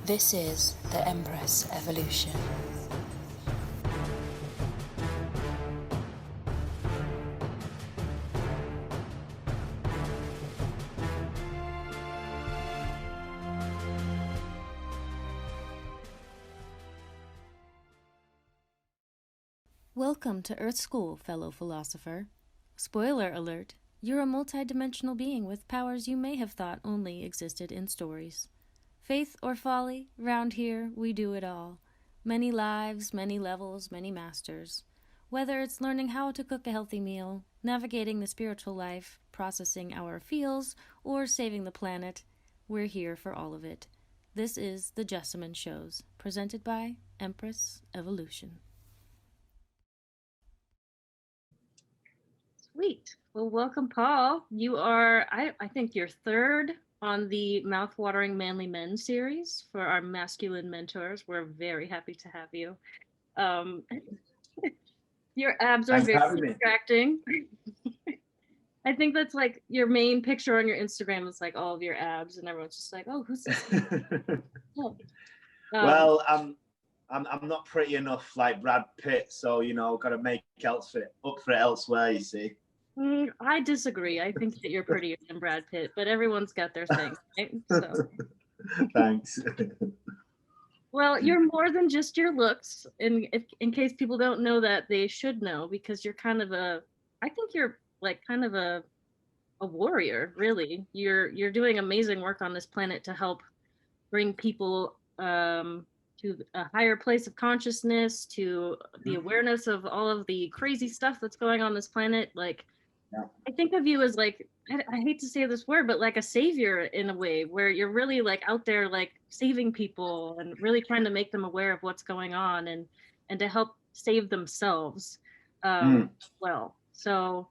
This is the Empress evolution. Welcome to Earth School, fellow philosopher. Spoiler alert, you're a multidimensional being with powers you may have thought only existed in stories. Faith or folly, round here we do it all. Many lives, many levels, many masters. Whether it's learning how to cook a healthy meal, navigating the spiritual life, processing our feels, or saving the planet, we're here for all of it. This is the Jessamyn Shows, presented by Empress Evolution. Sweet. Well, welcome, Paul. You are, I think, you're third on the Mouthwatering Manly Men series for our masculine mentors. We're very happy to have you. Your abs are very distracting. I think that's like your main picture on your Instagram is like all of your abs, and everyone's just like, "Oh, who's this?" Oh. Well, I'm not pretty enough like Brad Pitt, so got to make up for it elsewhere. You see. I disagree. I think that you're prettier than Brad Pitt, but everyone's got their thing, right? So. Thanks. Well, you're more than just your looks, and in case people don't know that, they should know, because you're kind of I think you're like kind of a warrior, really. You're doing amazing work on this planet to help bring people to a higher place of consciousness, to the awareness of all of the crazy stuff that's going on this planet. Like, yeah. I think of you as like, I hate to say this word, but like a savior in a way, where you're really like out there like saving people and really trying to make them aware of what's going on and to help save themselves. Well, so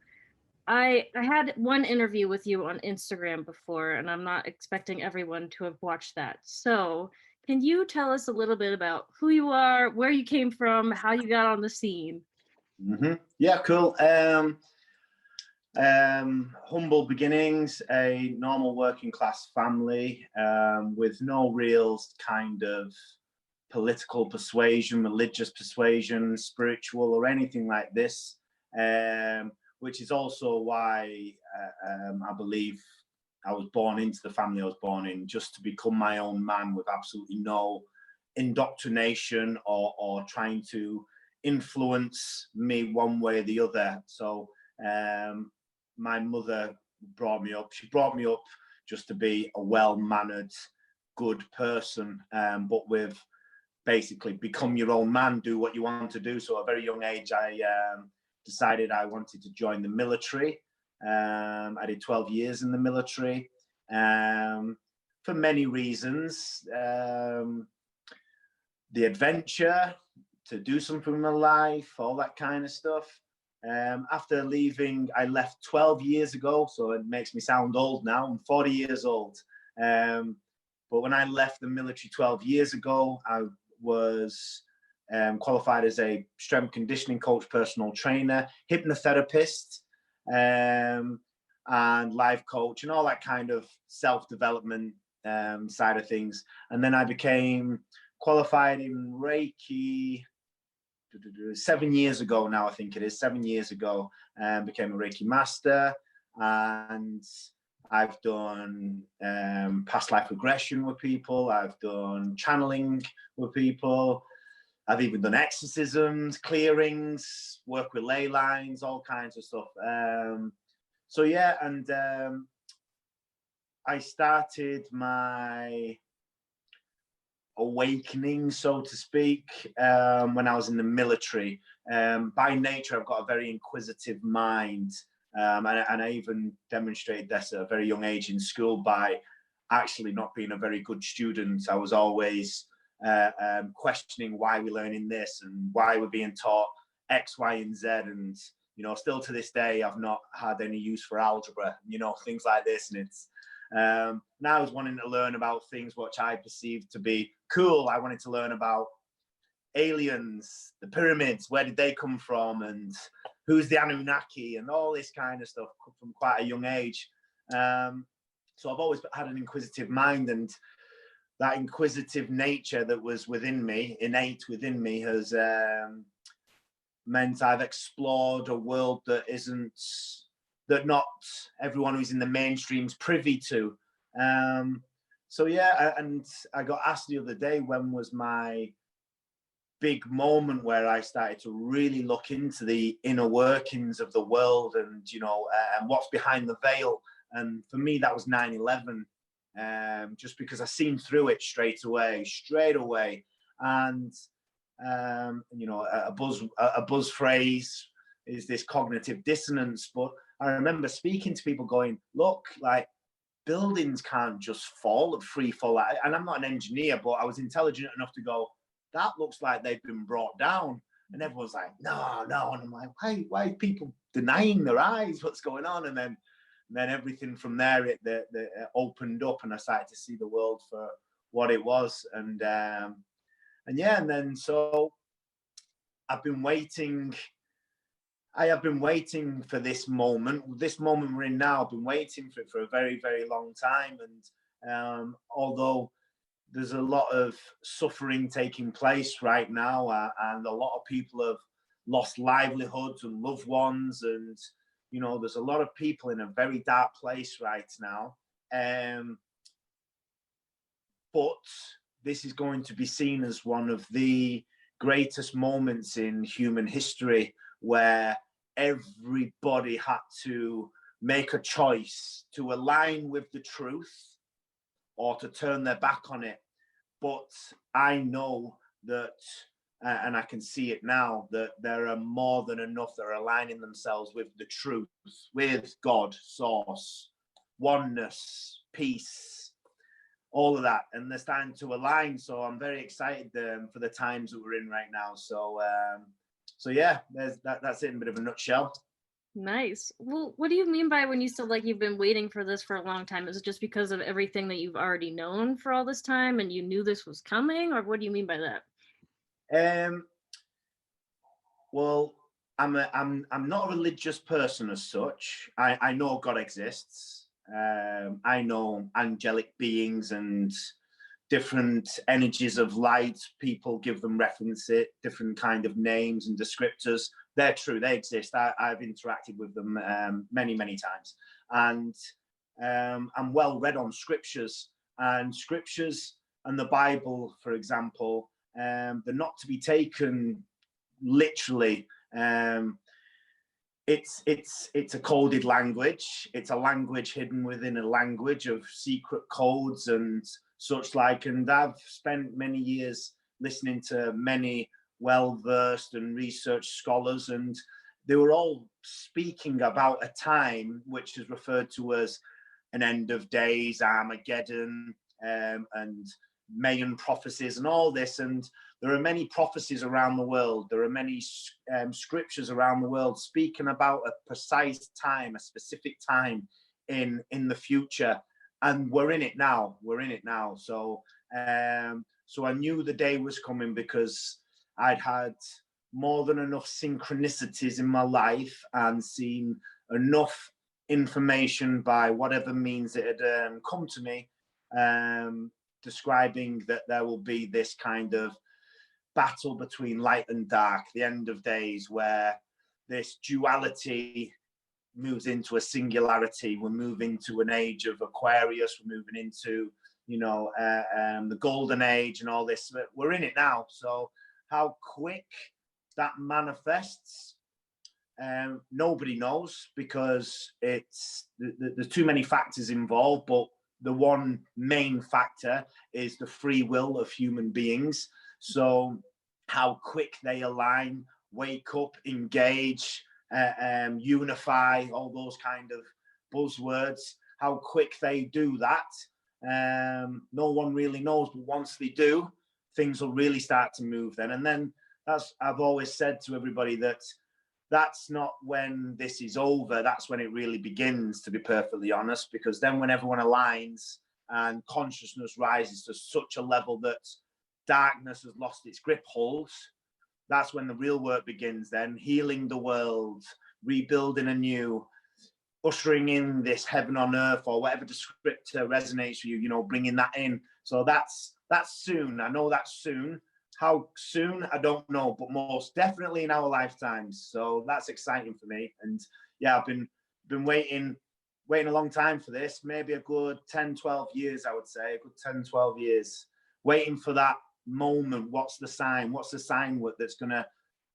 I had one interview with you on Instagram before, and I'm not expecting everyone to have watched that. So can you tell us a little bit about who you are, where you came from, how you got on the scene? Yeah, cool. Humble beginnings, a normal working class family with no real kind of political persuasion, religious persuasion, spiritual or anything like this, which is also why I believe I was born into the family I was born in, just to become my own man with absolutely no indoctrination or trying to influence me one way or the other. So my mother brought me up. She brought me up just to be a well-mannered, good person, but with basically become your own man, do what you want to do. So at a very young age, I decided I wanted to join the military. I did 12 years in the military for many reasons. The adventure, to do something in my life, all that kind of stuff. After leaving, I left 12 years ago, so it makes me sound old now. I'm 40 years old. But when I left the military 12 years ago, I was qualified as a strength conditioning coach, personal trainer, hypnotherapist, and life coach, and all that kind of self-development side of things. And then I became qualified in Reiki 7 years ago now, I think it is 7 years ago, and became a Reiki Master. And I've done past life regression with people. I've done channeling with people. I've even done exorcisms, clearings, work with ley lines, all kinds of stuff. So yeah, and I started my awakening, so to speak, when I was in the military. By nature, I've got a very inquisitive mind, and I even demonstrated this at a very young age in school by actually not being a very good student. I was always questioning why we're learning this and why we're being taught X, Y, and Z. And still to this day, I've not had any use for algebra, things like this. And it's now I was wanting to learn about things which I perceived to be cool. I wanted to learn about aliens, the pyramids, where did they come from, and who's the Anunnaki, and all this kind of stuff from quite a young age. So I've always had an inquisitive mind, and that inquisitive nature that was within me, innate within me, has meant I've explored a world that not everyone who's in the mainstream's privy to. So yeah, and I got asked the other day, when was my big moment where I started to really look into the inner workings of the world, and and what's behind the veil. And for me, that was 9/11, just because I seen through it straight away. And a buzz phrase is this cognitive dissonance. But I remember speaking to people going, look, like, buildings can't just free fall. And I'm not an engineer, but I was intelligent enough to go, that looks like they've been brought down. And everyone's like, no. And I'm like, why are people denying their eyes? What's going on? And then everything from there, it opened up, and I started to see the world for what it was. And then so I've been waiting. I have been waiting for this moment we're in now. I've been waiting for it for a very, very long time. And although there's a lot of suffering taking place right now, and a lot of people have lost livelihoods and loved ones, and there's a lot of people in a very dark place right now. But this is going to be seen as one of the greatest moments in human history, where everybody had to make a choice to align with the truth or to turn their back on it. But I know that, and I can see it now, that there are more than enough that are aligning themselves with the truth, with God, source, oneness, peace, all of that, and they're starting to align. So I'm very excited for the times that we're in right now. So yeah, that's it in a bit of a nutshell. Nice. Well, what do you mean by when you said like you've been waiting for this for a long time? Is it just because of everything that you've already known for all this time and you knew this was coming, or what do you mean by that? Well, I'm not a religious person as such. I know God exists. I know angelic beings and different energies of light. People give them references, different kind of names and descriptors. They're true. They exist. I've interacted with them many, many times. And I'm well read on scriptures and the Bible, for example. They're not to be taken literally. It's a coded language. It's a language hidden within a language of secret codes and such like. And I've spent many years listening to many well-versed and researched scholars, and they were all speaking about a time which is referred to as an end of days, Armageddon, and Mayan prophecies and all this. And there are many prophecies around the world. There are many scriptures around the world speaking about a precise time, a specific time in the future. And we're in it now. So I knew the day was coming because I'd had more than enough synchronicities in my life and seen enough information by whatever means it had come to me, describing that there will be this kind of battle between light and dark, the end of days, where this duality moves into a singularity. We're moving to an age of Aquarius. We're moving into, the golden age and all this. But we're in it now. So how quick that manifests, nobody knows, because there's too many factors involved. But the one main factor is the free will of human beings. So how quick they align, wake up, engage, unify, all those kind of buzzwords, how quick they do that, no one really knows. But once they do, things will really start to move then. And then I've always said to everybody that's not when this is over, that's when it really begins, to be perfectly honest, because then when everyone aligns and consciousness rises to such a level that darkness has lost its grip hold, that's when the real work begins then, healing the world, rebuilding anew, ushering in this heaven on earth, or whatever descriptor resonates for you, bringing that in. So that's soon. I know that's soon. How soon, I don't know, but most definitely in our lifetimes. So that's exciting for me. And yeah, I've been waiting a long time for this, maybe a good 10, 12 years, I would say, a good 10, 12 years, waiting for that moment. What's the sign that's going to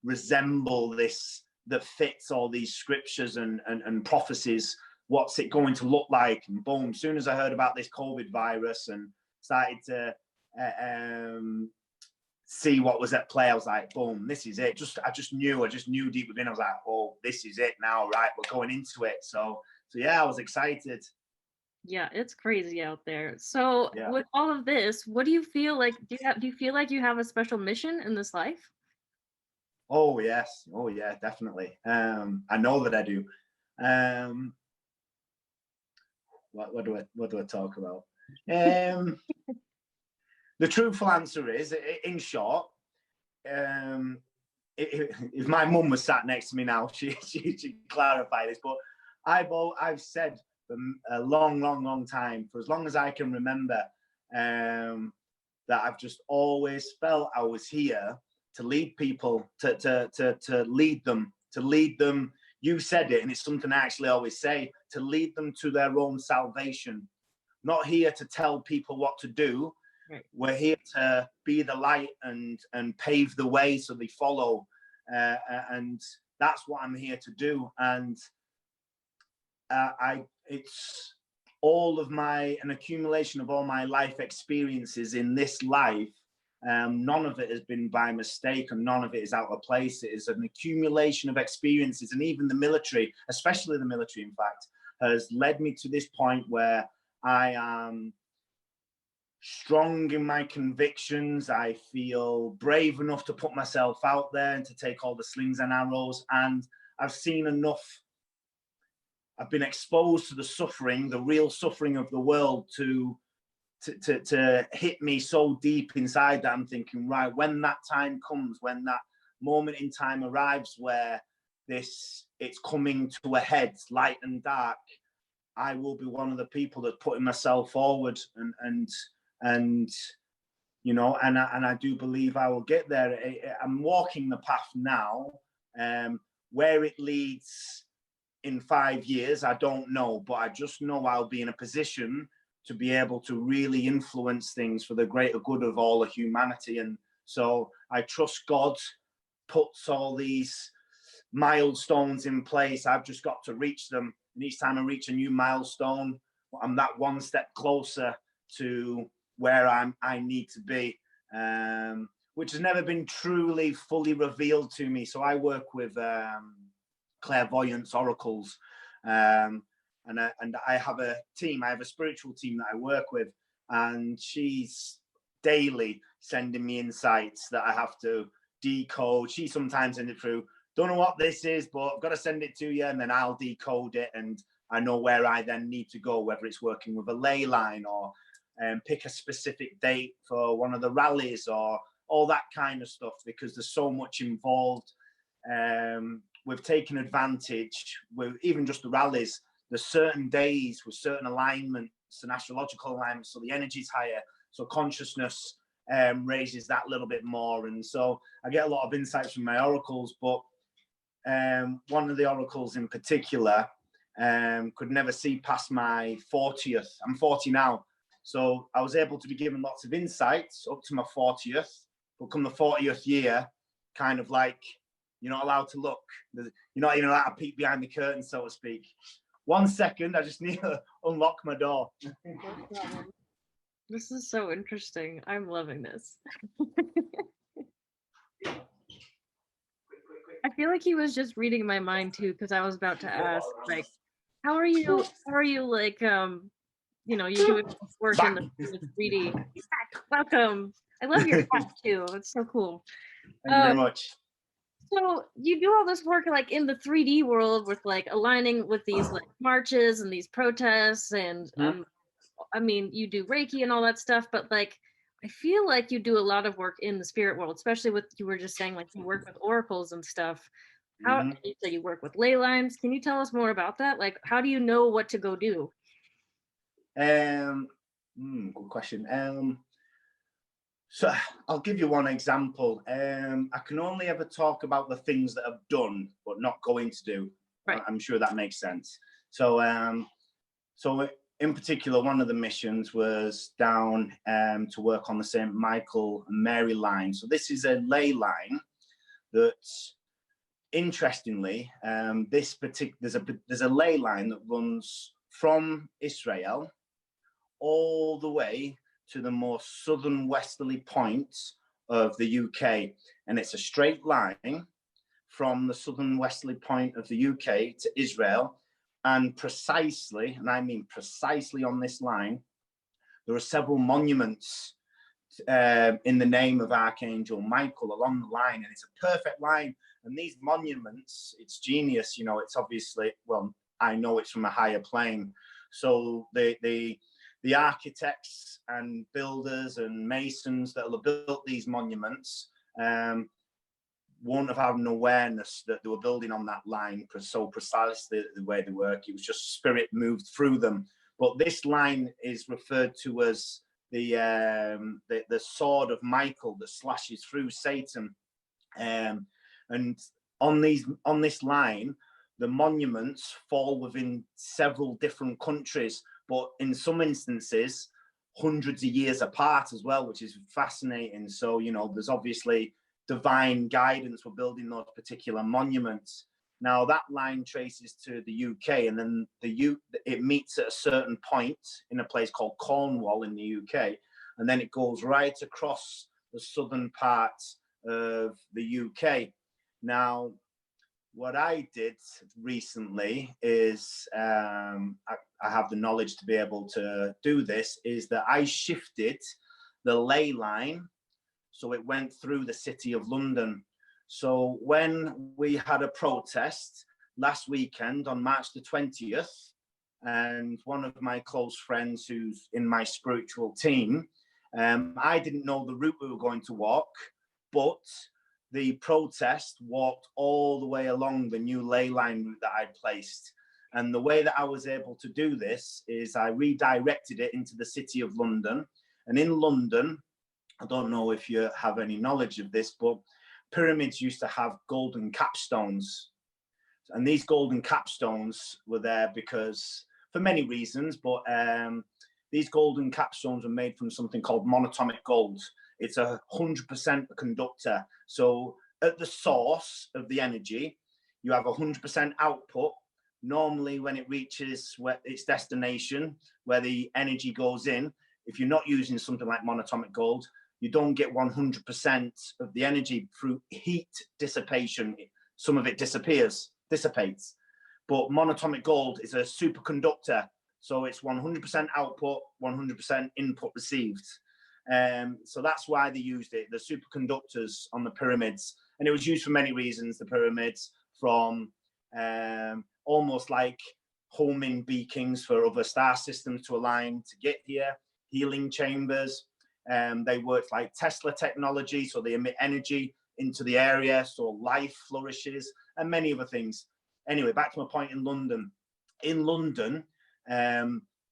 resemble this, that fits all these scriptures and prophecies? What's it going to look like? And boom, as soon as I heard about this COVID virus and started to see what was at play, I was like, boom, this is it. I just knew deep within. I was like, oh, this is it now, right? We're going into it. So yeah, I was excited. Yeah, it's crazy out there. So Yeah. with all of this, what do you feel like? Do you feel like you have a special mission in this life? Oh yes. Oh yeah, definitely. I know that I do. What do I talk about? The truthful answer is, in short, if my mum was sat next to me now, she'd clarify this. But I've said for a long time, for as long as I can remember, that I've just always felt I was here to lead people, to lead them. You said it, and it's something I actually always say, to lead them to their own salvation. Not here to tell people what to do. Right. We're here to be the light and pave the way so they follow. And that's what I'm here to do. And it's an accumulation of all my life experiences in this life. None of it has been by mistake, and none of it is out of place. It is an accumulation of experiences, and even the military, especially the military, in fact, has led me to this point where I am strong in my convictions. I feel brave enough to put myself out there and to take all the slings and arrows. And I've seen enough. I've been exposed to the suffering, the real suffering of the world, to hit me so deep inside that I'm thinking, right, when that time comes, when that moment in time arrives where it's coming to a head, light and dark, I will be one of the people that's putting myself forward, and you know, and I do believe I will get there. I'm walking the path now. Where it leads in 5 years, I don't know, but I just know I'll be in a position to be able to really influence things for the greater good of all of humanity. And so I trust God puts all these milestones in place. I've just got to reach them. And each time I reach a new milestone, I'm that one step closer to where I need to be, which has never been truly fully revealed to me. So I work with clairvoyance, oracles, and I have a team. I have a spiritual team that I work with, and she's daily sending me insights that I have to decode. She sometimes sends it through, don't know what this is, but I've got to send it to you, and then I'll decode it, and I know where I then need to go, whether it's working with a ley line or pick a specific date for one of the rallies or all that kind of stuff, because there's so much involved. We've taken advantage with even just the rallies. There's certain days with certain alignments and astrological alignments, so the energy's higher, so consciousness raises that little bit more. And so I get a lot of insights from my oracles, but one of the oracles in particular could never see past my 40th. I'm 40 now. So I was able to be given lots of insights up to my 40th, but come the 40th year, kind of like, you're not allowed to look. You're not even allowed to peek behind the curtain, so to speak. 1 second, I just need to unlock my door. This is so interesting. I'm loving this. I feel like he was just reading my mind too, because I was about to ask, like, how are you like, you know, you're doing this work in the 3D. Welcome. I love your hat too. It's so cool. Thank you very much. So you do all this work like in the 3D world with like aligning with these like marches and these protests, and I mean, you do Reiki and all that stuff, but like I feel like you do a lot of work in the spirit world, especially with, you were just saying, like you work with oracles and stuff. How so you work with ley lines? Can you tell us more about that? Like, how do you know what to go do? Good question. So I'll give you one example. I can only ever talk about the things that I've done, but not going to do. Right. I'm sure that makes sense. So, so in particular, one of the missions was down to work on the St. Michael and Mary line. So this is a ley line that, interestingly, there's a ley line that runs from Israel all the way to the more southern westerly point of the UK. And it's a straight line from the southern westerly point of the UK to Israel. And precisely, and I mean precisely on this line, there are several monuments in the name of Archangel Michael along the line. And it's a perfect line. And these monuments, it's genius, you know, it's obviously, well, I know it's from a higher plane. So the architects and builders and masons that have built these monuments won't have had an awareness that they were building on that line so precisely the way they work. It was just spirit moved through them. But this line is referred to as the sword of Michael that slashes through Satan. And on this line, the monuments fall within several different countries, but in some instances, hundreds of years apart as well, which is fascinating. So, you know, there's obviously divine guidance for building those particular monuments. Now, that line traces to the UK, and then it meets at a certain point in a place called Cornwall in the UK, and then it goes right across the southern part of the UK. Now, what I did recently is, I have the knowledge to be able to do this, is that I shifted the ley line so it went through the city of London. So when we had a protest last weekend on March the 20th, and one of my close friends who's in my spiritual team, I didn't know the route we were going to walk, but the protest walked all the way along the new ley line route that I'd placed. And the way that I was able to do this is I redirected it into the city of London. And in London, I don't know if you have any knowledge of this, but pyramids used to have golden capstones. And these golden capstones were there because, for many reasons, but these golden capstones were made from something called monatomic gold. It's 100% a conductor. So at the source of the energy, you have 100% output. Normally, when it reaches its destination, where the energy goes in, if you're not using something like monatomic gold, you don't get 100% of the energy through heat dissipation. Some of it dissipates. But monatomic gold is a superconductor. So it's 100% output, 100% input received. So that's why they used it, the superconductors on the pyramids. And it was used for many reasons, the pyramids, from almost like homing beacons for other star systems to align to get here, healing chambers. They work like Tesla technology, so they emit energy into the area, so life flourishes, and many other things. Anyway, back to my point in London. In London,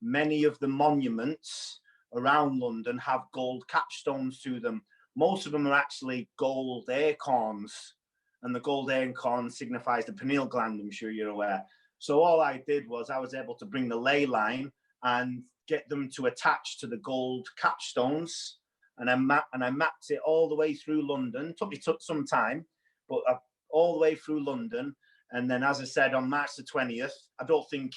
many of the monuments around London have gold capstones to them. Most of them are actually gold acorns, and the gold acorn signifies the pineal gland, I'm sure you're aware. So all I did was I was able to bring the ley line and get them to attach to the gold capstones, and I mapped it all the way through London. Took some time, but all the way through London. And then, as I said, on March the 20th, I don't think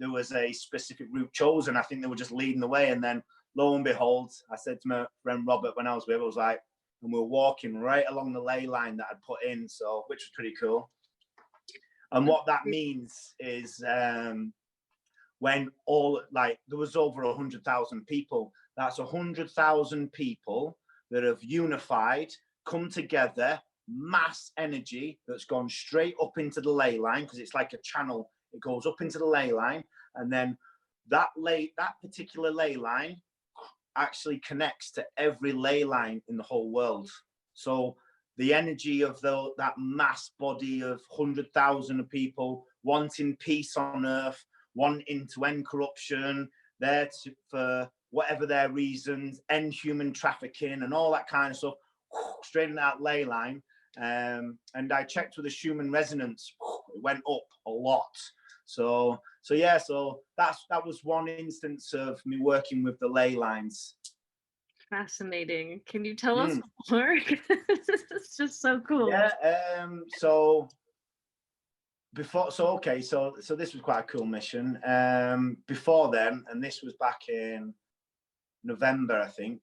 there was a specific route chosen. I think they were just leading the way. And then, lo and behold, I said to my friend Robert when I was with him, I was like, and we were walking right along the ley line that I'd put in, so which was pretty cool. And what that means is when there was over 100,000 people, that's 100,000 people that have unified, come together, mass energy that's gone straight up into the ley line, because it's like a channel. It goes up into the ley line, and then that particular ley line actually connects to every ley line in the whole world. So the energy of that mass body of 100,000 people wanting peace on earth, wanting to end corruption, for whatever their reasons, end human trafficking and all that kind of stuff, straight in that ley line. And I checked with the Schumann resonance, it went up a lot. So that was one instance of me working with the ley lines. Fascinating. Can you tell us more? It's just so cool. Yeah. So this was quite a cool mission. Before then, and this was back in November, I think.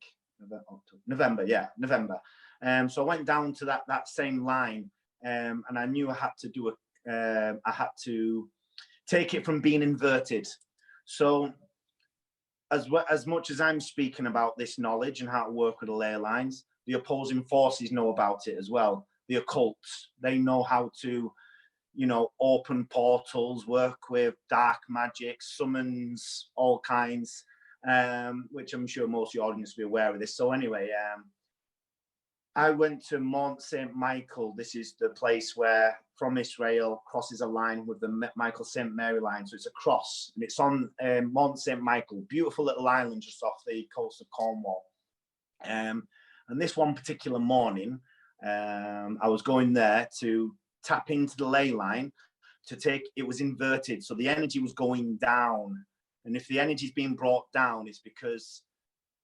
November. So I went down to that same line, and I knew I had to do I had to take it from being inverted. So as much as I'm speaking about this knowledge and how to work with the ley lines, the opposing forces know about it as well. The occult, they know how to, open portals, work with dark magic, summons, all kinds, which I'm sure most of the audience will be aware of this. So anyway, I went to Mount St. Michael. This is the place where from Israel crosses a line with the Michael St. Mary line. So it's a cross, and it's on Mount St. Michael, beautiful little island just off the coast of Cornwall. And this one particular morning, I was going there to tap into the ley line it was inverted. So the energy was going down. And if the energy is being brought down, it's because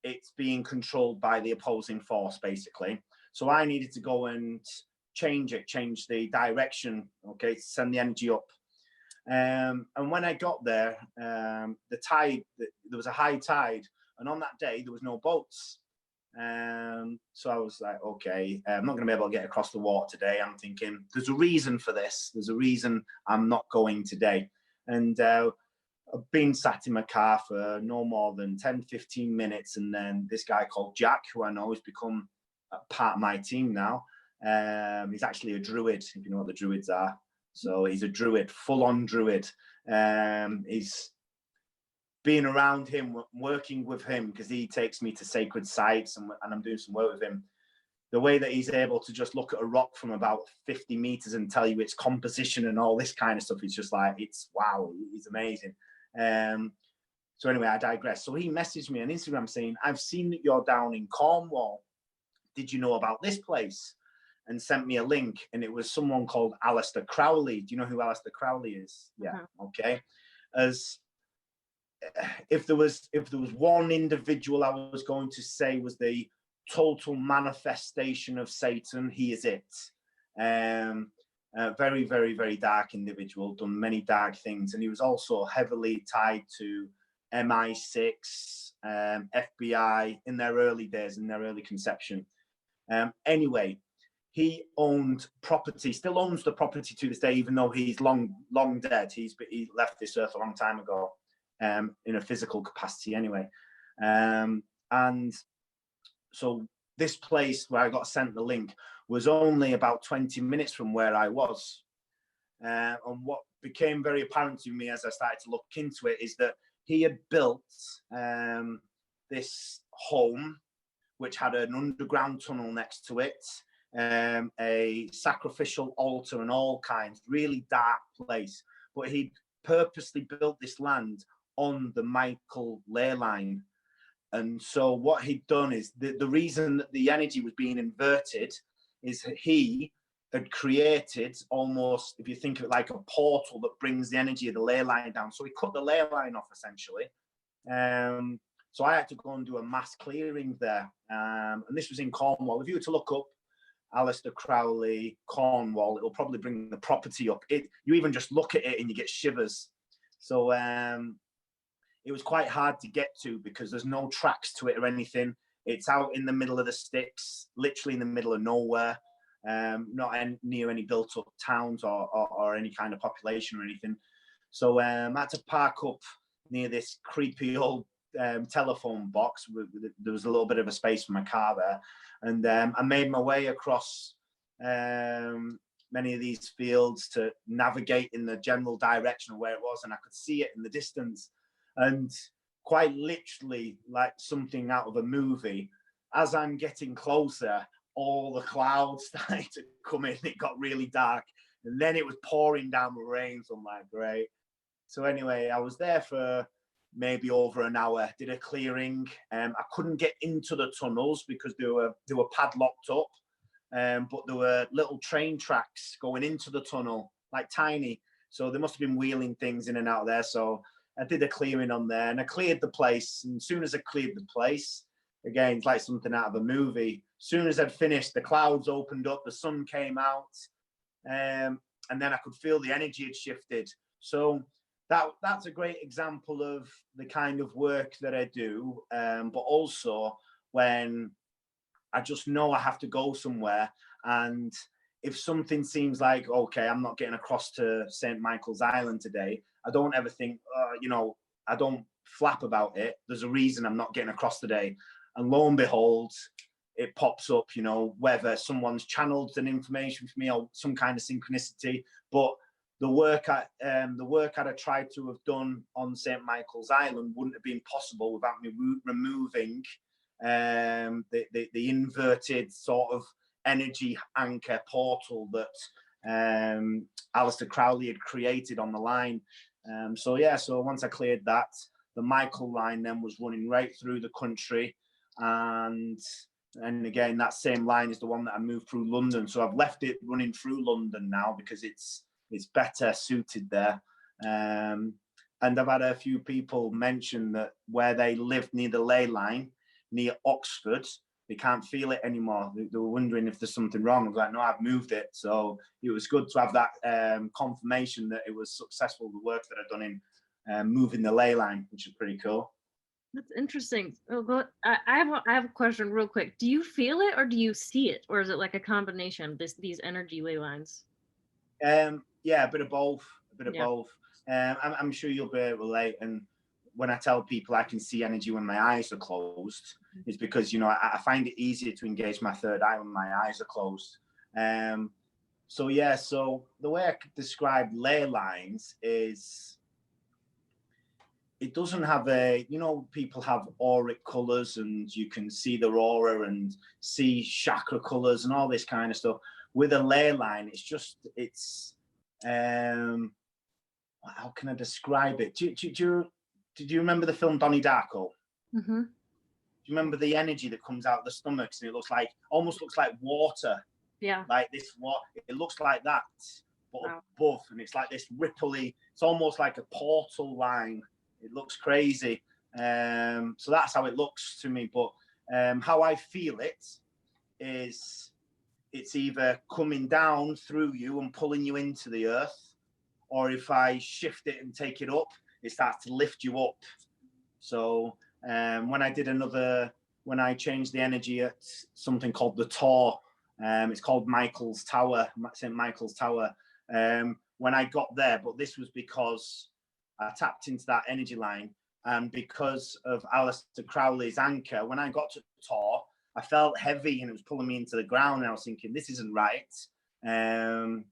it's being controlled by the opposing force, basically. So I needed to go and change the direction, okay, to send the energy up. And when I got there, there was a high tide, and on that day there was no boats. So I was like, okay, I'm not going to be able to get across the water today. I'm thinking, there's a reason for this. There's a reason I'm not going today. And I've been sat in my car for no more than 10, 15 minutes. And then this guy called Jack, who I know has become a part of my team now. He's actually a druid, if you know what the druids are. So he's a druid, full-on druid. He's being around him, working with him, because he takes me to sacred sites and I'm doing some work with him. The way that he's able to just look at a rock from about 50 meters and tell you its composition and all this kind of stuff, it's just like, it's wow, he's amazing. So anyway, I digress. So he messaged me on Instagram saying, I've seen that you're down in Cornwall. Did you know about this place? And sent me a link, and it was someone called Alistair Crowley. Do you know who Alistair Crowley is? Yeah, okay. If there was one individual I was going to say was the total manifestation of Satan, he is it. Very, very, very dark individual, done many dark things, and he was also heavily tied to MI6, FBI in their early days, in their early conception. Anyway, he owned property, still owns the property to this day, even though he's long dead. He left this earth a long time ago, in a physical capacity anyway. And so this place where I got sent the link was only about 20 minutes from where I was. And what became very apparent to me as I started to look into it is that he had built this home, which had an underground tunnel next to it, a sacrificial altar and all kinds, really dark place. But he'd purposely built this land on the Michael ley line. And so what he'd done is, the reason that the energy was being inverted is he had created almost, if you think of it like a portal that brings the energy of the ley line down. So he cut the ley line off, essentially. So I had to go and do a mass clearing there. And this was in Cornwall. If you were to look up Alistair Crowley, Cornwall, it'll probably bring the property up. You even just look at it and you get shivers. So it was quite hard to get to because there's no tracks to it or anything. It's out in the middle of the sticks, literally in the middle of nowhere, not near any built-up towns or any kind of population or anything. So I had to park up near this creepy old telephone box. There was a little bit of a space for my car there, and I made my way across many of these fields to navigate in the general direction of where it was, and I could see it in the distance. And quite literally, like something out of a movie, as I'm getting closer, all the clouds started to come in. It got really dark, and then it was pouring down with rain. So I'm like, great. So anyway, I was there for maybe over an hour, did a clearing. I couldn't get into the tunnels because they were padlocked up, but there were little train tracks going into the tunnel, like tiny. So they must have been wheeling things in and out there. So I did a clearing on there, and I cleared the place. And as soon as I cleared the place, again, it's like something out of a movie. As soon as I'd finished, the clouds opened up, the sun came out, and then I could feel the energy had shifted. So that's a great example of the kind of work that I do, but also when I just know I have to go somewhere, and if something seems like, okay, I'm not getting across to St. Michael's Island today, I don't ever think, I don't flap about it. There's a reason I'm not getting across today. And lo and behold, it pops up, whether someone's channeled an information for me or some kind of synchronicity. But the work I'd have tried to have done on St. Michael's Island wouldn't have been possible without me removing the inverted sort of energy anchor portal that Aleister Crowley had created on the line. So once I cleared that, the Michael line then was running right through the country, and again, that same line is the one that I moved through London. So I've left it running through London now because it's better suited there. And I've had a few people mention that where they lived near the ley line, near Oxford, they can't feel it anymore. They were wondering if there's something wrong. I was like, no, I've moved it. So it was good to have that confirmation that it was successful, the work that I've done in moving the ley line, which is pretty cool. That's interesting. I have a question real quick. Do you feel it or do you see it? Or is it like a combination of these energy ley lines? Yeah, a bit of both. Both. I'm sure you'll be able to relate. And when I tell people I can see energy when my eyes are closed, it's because, I find it easier to engage my third eye when my eyes are closed. So the way I could describe ley lines is, it doesn't have people have auric colors and you can see their aura and see chakra colors and all this kind of stuff. With a ley line, how can I describe it? Did you remember the film Donnie Darko? Mm-hmm. Do you remember the energy that comes out of the stomachs, and it almost looks like water? Yeah. Like this, it looks like that, but above, and it's like this ripply. It's almost like a portal line. It looks crazy. So that's how it looks to me. But how I feel it is, it's either coming down through you and pulling you into the earth, or if I shift it and take it up, it starts to lift you up. So when I changed the energy at something called the Tor, it's called Michael's Tower, St. Michael's Tower. When I got there, but this was because I tapped into that energy line, and because of Aleister Crowley's anchor, when I got to Tor, I felt heavy and it was pulling me into the ground, and I was thinking, this isn't right. And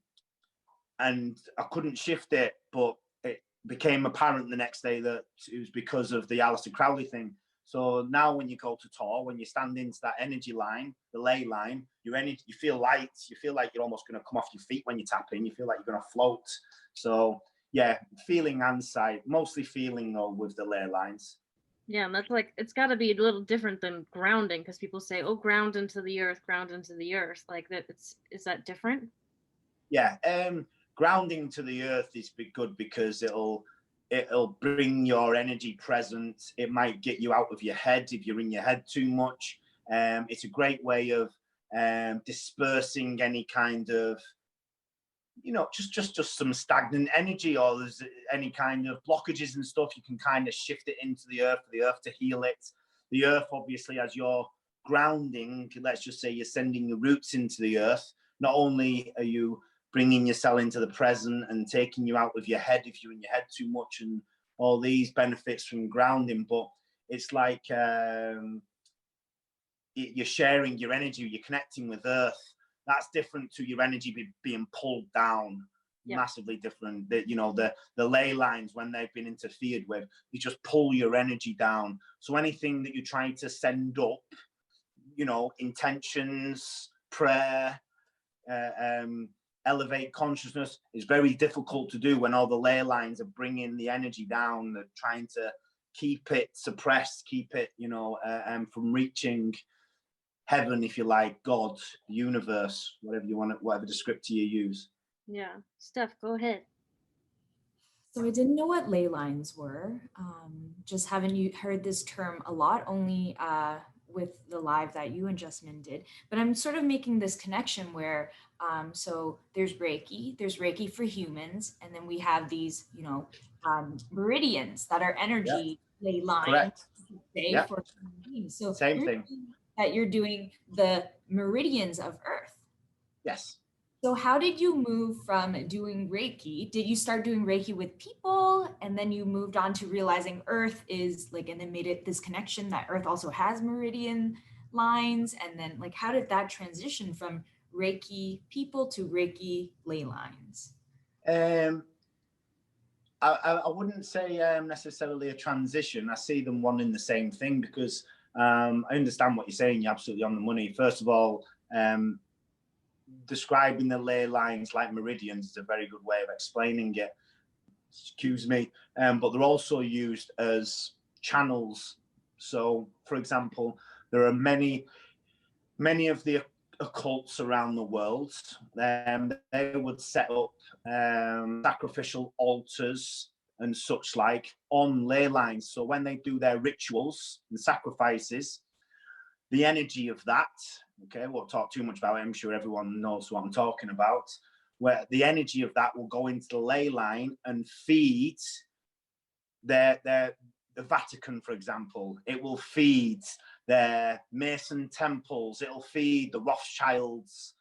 I couldn't shift it, but it became apparent the next day that it was because of the Aleister Crowley thing. So now when you go to Tor, when you stand into that energy line, the ley line, you feel light. You feel like you're almost going to come off your feet when you tap in. You feel like you're going to float. So yeah, feeling and sight, mostly feeling though with the ley lines. Yeah, and that's it's got to be a little different than grounding, because people say, oh, ground into the earth. Like that. Is that different? Yeah, grounding to the earth is good because it'll bring your energy present. It might get you out of your head if you're in your head too much. It's a great way of dispersing any kind of, just some stagnant energy, or there's any kind of blockages and stuff. You can kind of shift it into the earth for the earth to heal it. The earth, obviously, as you're grounding, let's just say you're sending your roots into the earth. Not only are you bringing yourself into the present and taking you out of your head if you're in your head too much, and all these benefits from grounding, but it's like you're sharing your energy, you're connecting with earth. That's different to your energy being pulled down. Yeah. Massively different. The ley lines, when they've been interfered with, you just pull your energy down. So anything that you're trying to send up, intentions, prayer, elevate consciousness, is very difficult to do when all the ley lines are bringing the energy down. They're trying to keep it suppressed, keep it, from reaching heaven, if you like, God, the universe, whatever you want, whatever descriptor you use. Yeah. Steph, go ahead. So I didn't know what ley lines were. Just haven't you heard this term a lot, only with the live that you and Jessamyn did. But I'm sort of making this connection where, so there's Reiki for humans, and then we have these, meridians that are energy ley lines. Correct. Say, for human beings. So Same thing. that you're doing the meridians of Earth. Yes. So how did you move from doing Reiki? Did you start doing Reiki with people and then you moved on to realizing Earth is like, and then made it this connection that Earth also has meridian lines? And then like, how did that transition from Reiki people to Reiki ley lines? I wouldn't say necessarily a transition. I see them one in the same thing because I understand what you're saying. You're absolutely on the money. First of all, describing the ley lines like meridians is a very good way of explaining it. Excuse me. But they're also used as channels. So, for example, there are many of the occults around the world. They would set up sacrificial altars and such like on ley lines. So when they do their rituals and sacrifices, the energy of that, okay, won't talk too much about it. I'm sure everyone knows what I'm talking about. Where the energy of that will go into the ley line and feed the Vatican, for example. It will feed their Mason temples. It'll feed the Rothschilds'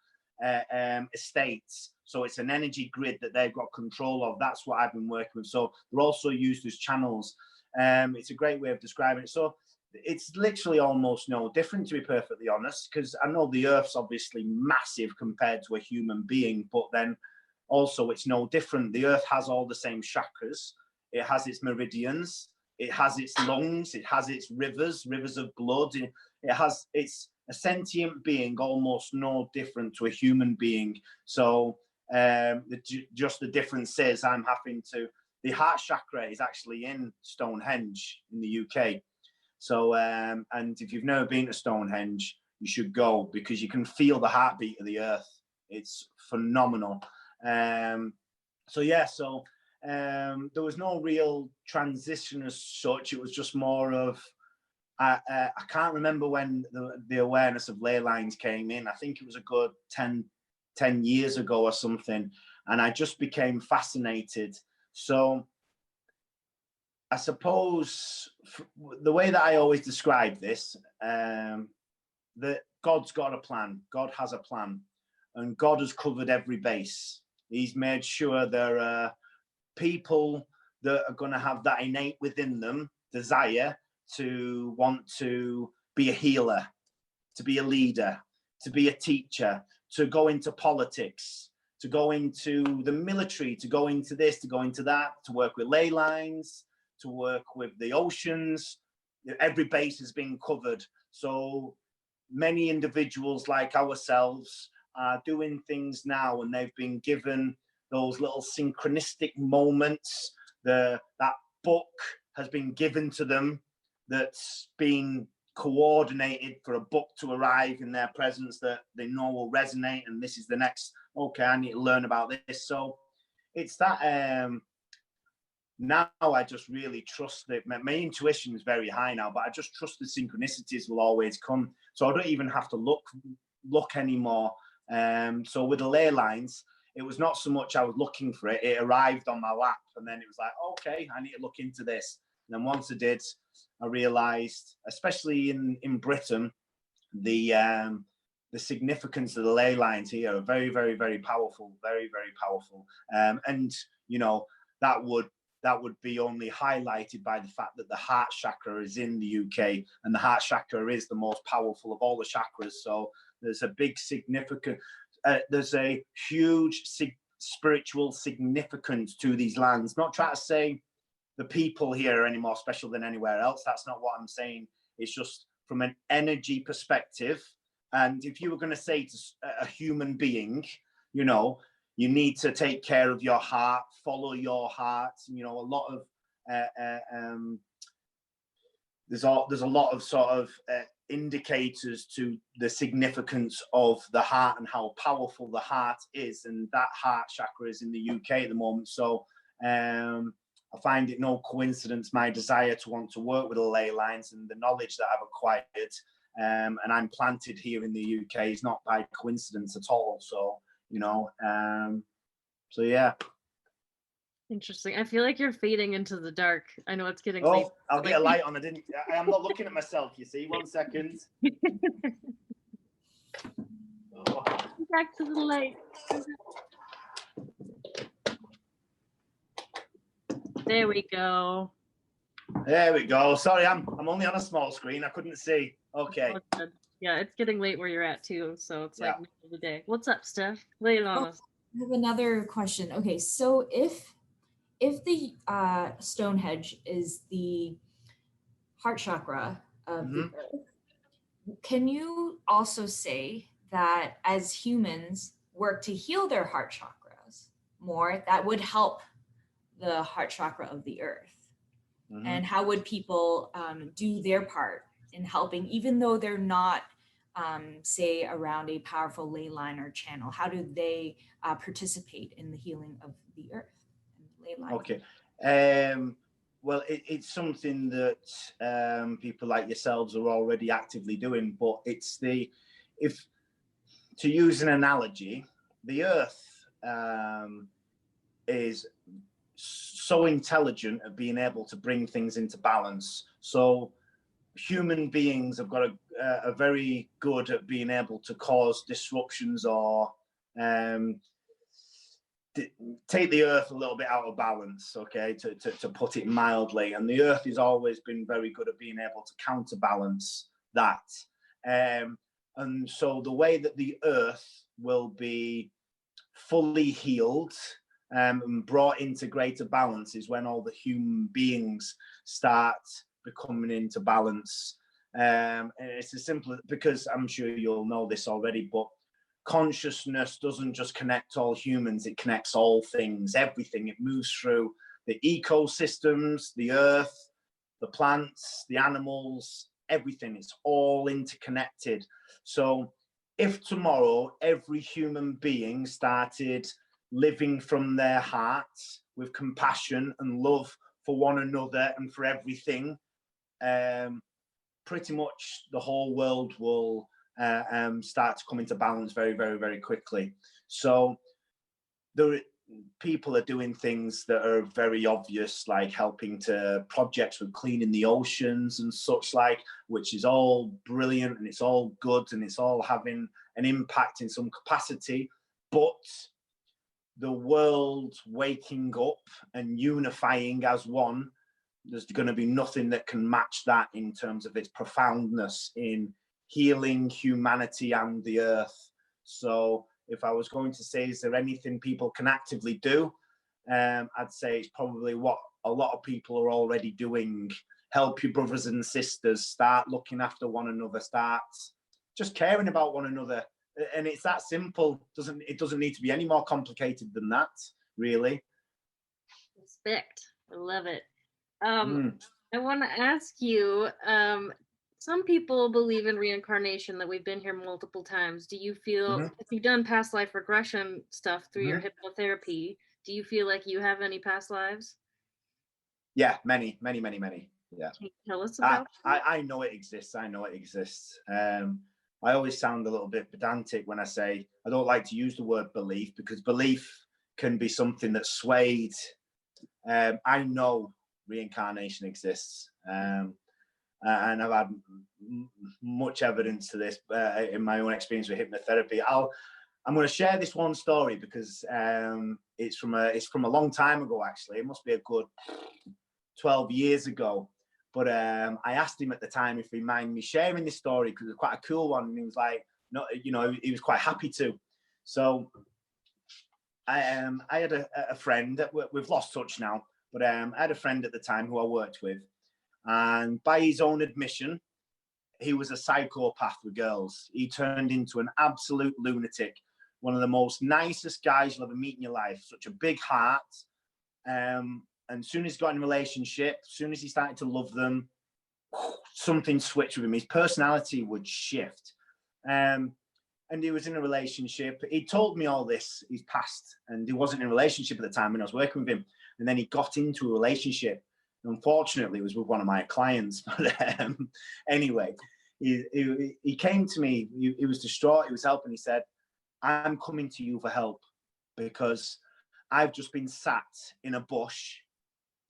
estates. So it's an energy grid that they've got control of. That's what I've been working with. So they're also used as channels. It's a great way of describing it. So it's literally almost no different, to be perfectly honest, because I know the Earth's obviously massive compared to a human being, but then also it's no different. The Earth has all the same chakras. It has its meridians. It has its lungs. It has its rivers of blood. It's a sentient being, almost no different to a human being. So just the difference is the heart chakra is actually in Stonehenge in the UK. So, and if you've never been to Stonehenge, you should go because you can feel the heartbeat of the earth. It's phenomenal. There was no real transition as such. It was just more of, I can't remember when the awareness of ley lines came in. I think it was a good 10 years ago or something. And I just became fascinated. So I suppose the way that I always describe this, that God's got a plan. God has a plan, and God has covered every base. He's made sure there are people that are going to have that innate within them desire to want to be a healer, to be a leader, to be a teacher, to go into politics, to go into the military, to go into this, to go into that, to work with ley lines, to work with the oceans. Every base has been covered. So many individuals like ourselves are doing things now, and they've been given those little synchronistic moments. That book has been given to them that's been coordinated for a book to arrive in their presence that they know will resonate, and this is the next, okay, I need to learn about this. So it's that now I just really trust that my intuition is very high now, but I just trust the synchronicities will always come. So I don't even have to look anymore. So with the ley lines, it was not so much I was looking for it. It arrived on my lap, and then it was like, okay, I need to look into this. And then once I did, I realized, especially in Britain, the significance of the ley lines here are very, very, very powerful, very, very powerful. And that would be only highlighted by the fact that the heart chakra is in the UK, and the heart chakra is the most powerful of all the chakras. So there's a big significant, there's a huge spiritual significance to these lands. Not trying to say the people here are any more special than anywhere else. That's not what I'm saying. It's just from an energy perspective. And if you were going to say to a human being, you need to take care of your heart, follow your heart. A lot of there's a lot of sort of indicators to the significance of the heart and how powerful the heart is, and that heart chakra is in the UK at the moment. So I find it no coincidence my desire to want to work with the ley lines and the knowledge that I've acquired, and I'm planted here in the UK, is not by coincidence at all. So so yeah. Interesting. I feel like you're fading into the dark. I know it's getting late. I'll get a light on. I am not looking at myself, you see. 1 second. Back to the light. There we go. There we go. Sorry, I'm only on a small screen. I couldn't see. Okay. Oh, yeah, it's getting late where you're at too, so it's like middle of the day. What's up, Steph? Lay it on us. I have another question. Okay, so if the Stonehenge is the heart chakra of the earth, can you also say that as humans work to heal their heart chakras more, that would help the heart chakra of the earth? And how would people do their part in helping, even though they're not, say, around a powerful ley line or channel? How do they participate in the healing of the earth and ley lines? Okay. Well, it's something that people like yourselves are already actively doing, but it's if to use an analogy, the earth is so intelligent at being able to bring things into balance. So human beings have got a very good at being able to cause disruptions or take the earth a little bit out of balance, okay, to put it mildly. And the earth has always been very good at being able to counterbalance that. And so the way that the earth will be fully healed and brought into greater balance is when all the human beings start becoming into balance. And it's as simple, because I'm sure you'll know this already, but consciousness doesn't just connect all humans, it connects all things, everything. It moves through the ecosystems, the earth, the plants, the animals, everything. It's all interconnected. So if tomorrow every human being started living from their hearts with compassion and love for one another and for everything, pretty much the whole world will start to come into balance very, very, very quickly. So people are doing things that are very obvious, like helping to projects with cleaning the oceans and such like, which is all brilliant and it's all good and it's all having an impact in some capacity. But the world waking up and unifying as one, there's going to be nothing that can match that in terms of its profoundness in healing humanity and the earth. So if I was going to say, is there anything people can actively do? I'd say it's probably what a lot of people are already doing. Help your brothers and sisters, start looking after one another, start just caring about one another. And it's that simple. It doesn't need to be any more complicated than that, really. Respect. I love it. I want to ask you, some people believe in reincarnation, that we've been here multiple times. Do you feel, if you've done past life regression stuff through your hypnotherapy, do you feel like you have any past lives? Yeah, many. Yeah. Can you tell us about I know it exists. I know it exists. I always sound a little bit pedantic when I say I don't like to use the word belief, because belief can be something that's swayed. I know reincarnation exists, and I've had much evidence to this in my own experience with hypnotherapy. I'm going to share this one story because it's from a long time ago. Actually, it must be a good 12 years ago. But I asked him at the time if he'd mind me sharing this story, because it's quite a cool one. And he was like, no, he was quite happy to. So I had a friend that we've lost touch now, but I had a friend at the time who I worked with. And by his own admission, he was a psychopath with girls. He turned into an absolute lunatic, one of the most nicest guys you'll ever meet in your life, such a big heart. And as soon as he got in a relationship, as soon as he started to love them, something switched with him. His personality would shift. And he was in a relationship. He told me all this, his past, and he wasn't in a relationship at the time when I was working with him. And then he got into a relationship. Unfortunately, it was with one of my clients. But anyway, he came to me. He was distraught. He was helping. He said, I'm coming to you for help because I've just been sat in a bush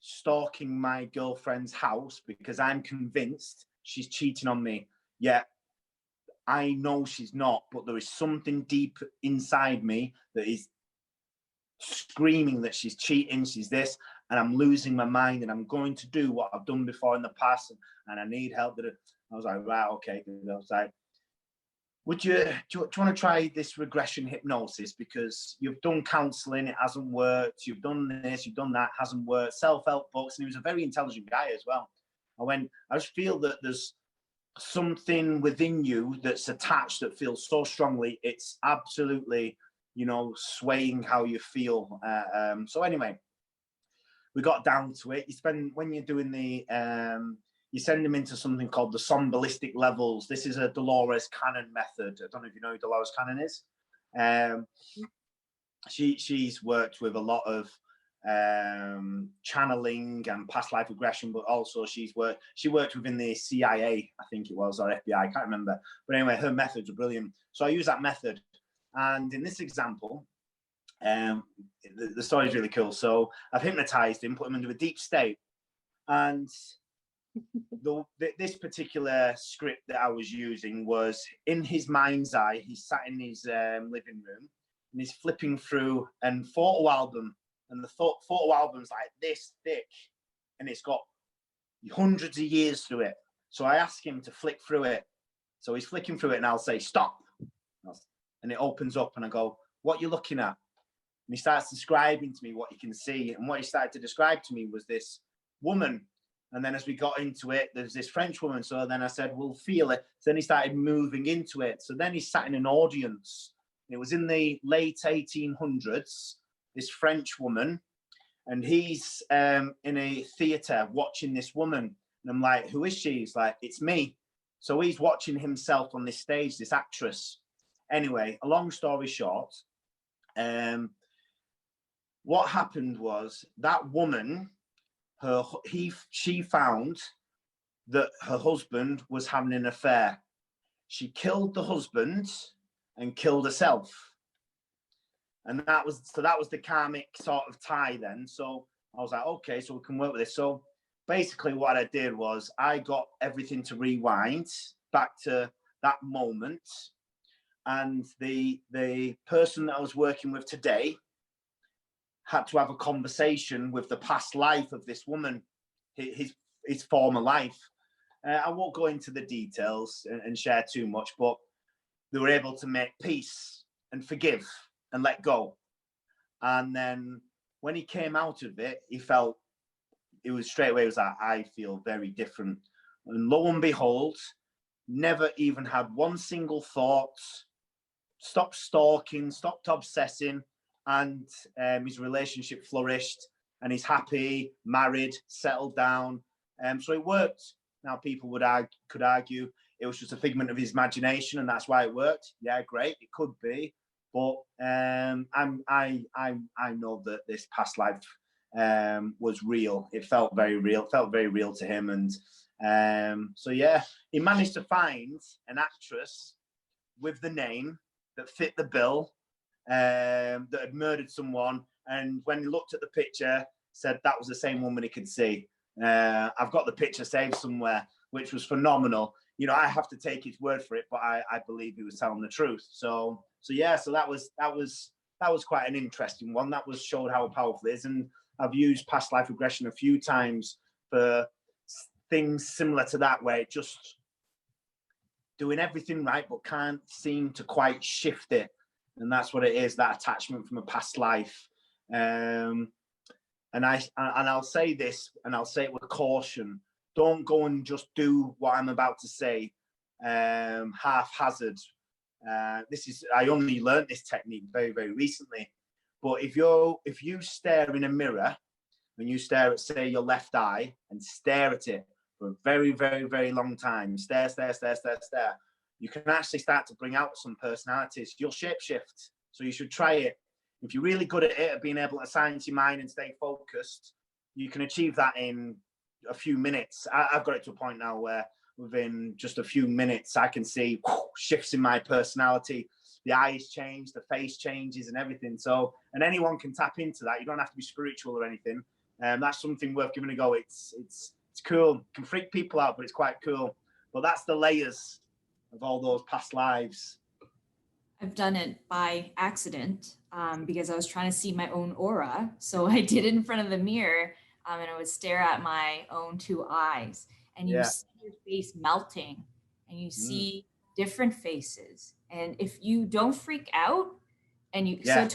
stalking my girlfriend's house because I'm convinced she's cheating on me. Yet I know she's not, but there is something deep inside me that is screaming that she's cheating, she's this, and I'm losing my mind, and I'm going to do what I've done before in the past, and I need help. I was like, right, okay. I was like, do you want to try this regression hypnosis? Because you've done counseling, it hasn't worked. You've done this, you've done that, hasn't worked. Self-help books, and he was a very intelligent guy as well. I just feel that there's something within you that's attached that feels so strongly. It's absolutely, swaying how you feel. So anyway, we got down to it. When you're doing the, you send them into something called the somnambulistic levels. This is a Dolores Cannon method. I don't know if you know who Dolores Cannon is. She's worked with a lot of channeling and past life regression, but also she worked within the CIA, I think it was, or FBI, I can't remember. But anyway, her methods are brilliant. So I use that method. And in this example, the story is really cool. So I've hypnotized him, put him into a deep state. And this particular script that I was using was in his mind's eye. He's sat in his living room and he's flipping through a photo album. And the photo album's like this thick, and it's got hundreds of years through it. So I ask him to flick through it. So he's flicking through it, and I'll say, stop. And it opens up, and I go, what are you looking at? And he starts describing to me what he can see. And what he started to describe to me was this woman. And then as we got into it, there's this French woman. So then I said, we'll feel it. So then he started moving into it. So then he sat in an audience. It was in the late 1800s. This French woman, and he's in a theater watching this woman. And I'm like, who is she? He's like, it's me. So he's watching himself on this stage, this actress. Anyway, a long story short, what happened was that woman, she found that her husband was having an affair. She killed the husband and killed herself. And that was the karmic sort of tie then. So I was like, okay, so we can work with this. So basically what I did was I got everything to rewind back to that moment. And the person that I was working with today had to have a conversation with the past life of this woman, his former life. I won't go into the details and share too much, but they were able to make peace and forgive and let go. And then when he came out of it, it was straight away, it was like, I feel very different. And lo and behold, never even had one single thought, stopped stalking, stopped obsessing, and his relationship flourished, and he's happy, married, settled down. So it worked. Now people could argue it was just a figment of his imagination and that's why it worked. Yeah, great, it could be. But I know that this past life was real. It felt very real. It felt very real to him. And so yeah, he managed to find an actress with the name that fit the bill, that had murdered someone. And when he looked at the picture, said that was the same woman he could see. I've got the picture saved somewhere, which was phenomenal. I have to take his word for it, but I believe he was telling the truth. So yeah, so that was quite an interesting one. That showed how powerful it is. And I've used past life regression a few times for things similar to that, where it just doing everything right, but can't seem to quite shift it. And that's what it is, that attachment from a past life. And I'll say this, and I'll say it with caution. Don't go and just do what I'm about to say haphazard. I only learned this technique very, very recently. But if you stare in a mirror, when you stare at, say, your left eye, and stare at it for a very, very, very long time, stare, you can actually start to bring out some personalities. You'll shapeshift. So you should try it. If you're really good at it, at being able to silence your mind and stay focused, you can achieve that in a few minutes. I've got it to a point now where within just a few minutes, I can see shifts in my personality. The eyes change, the face changes and everything. So, and anyone can tap into that. You don't have to be spiritual or anything. That's something worth giving a go. It's cool. It can freak people out, but it's quite cool. But that's the layers of all those past lives. I've done it by accident because I was trying to see my own aura. So I did it in front of the mirror and I would stare at my own two eyes and you see your face melting and you see different faces. And if you don't freak out and you, so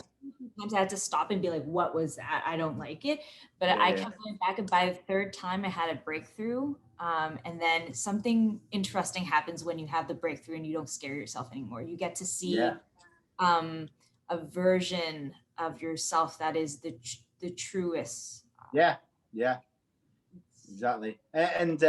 sometimes I had to stop and be like, what was that? I don't like it. But I kept going back, and by the third time I had a breakthrough. And then something interesting happens when you have the breakthrough and you don't scare yourself anymore. You get to see a version of yourself that is the truest. Yeah, exactly. And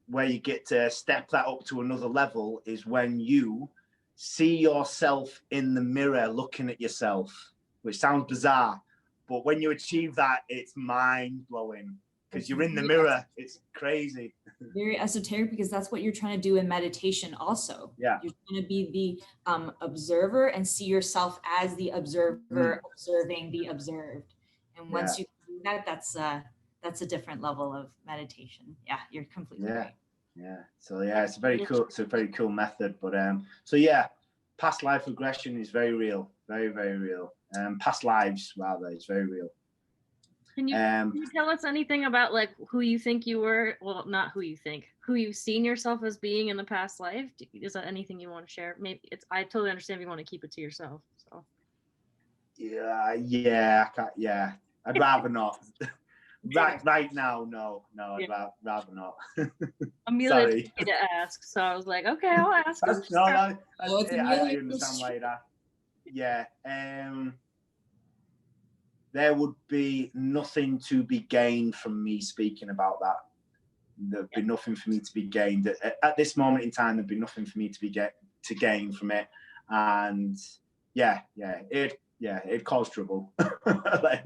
where you get to step that up to another level is when you see yourself in the mirror looking at yourself, which sounds bizarre, but when you achieve that, it's mind-blowing because you're in the mirror. It's crazy. Very esoteric, because that's what you're trying to do in meditation also. Yeah. You're trying to be the observer and see yourself as the observer observing the observed. And once you do that, that's a different level of meditation. Yeah, you're completely right. Yeah. So yeah, it's a very cool. It's a very cool method. But so yeah, past life regression is very real. Very, very real. Past lives, rather, it's very real. Can you tell us anything about like who you think you were? Well, not who you think, who you've seen yourself as being in the past life. Is that anything you want to share? Maybe I totally understand if you want to keep it to yourself. So. Yeah, I'd rather not. Right now, no, I'd rather not. Amelia told me to ask, so I was like, okay, I'll ask. I understand why you'd ask. Yeah, there would be nothing to be gained from me speaking about that. There'd be nothing for me to be gained at this moment in time. There'd be nothing for me to gain from it, and it'd cause trouble.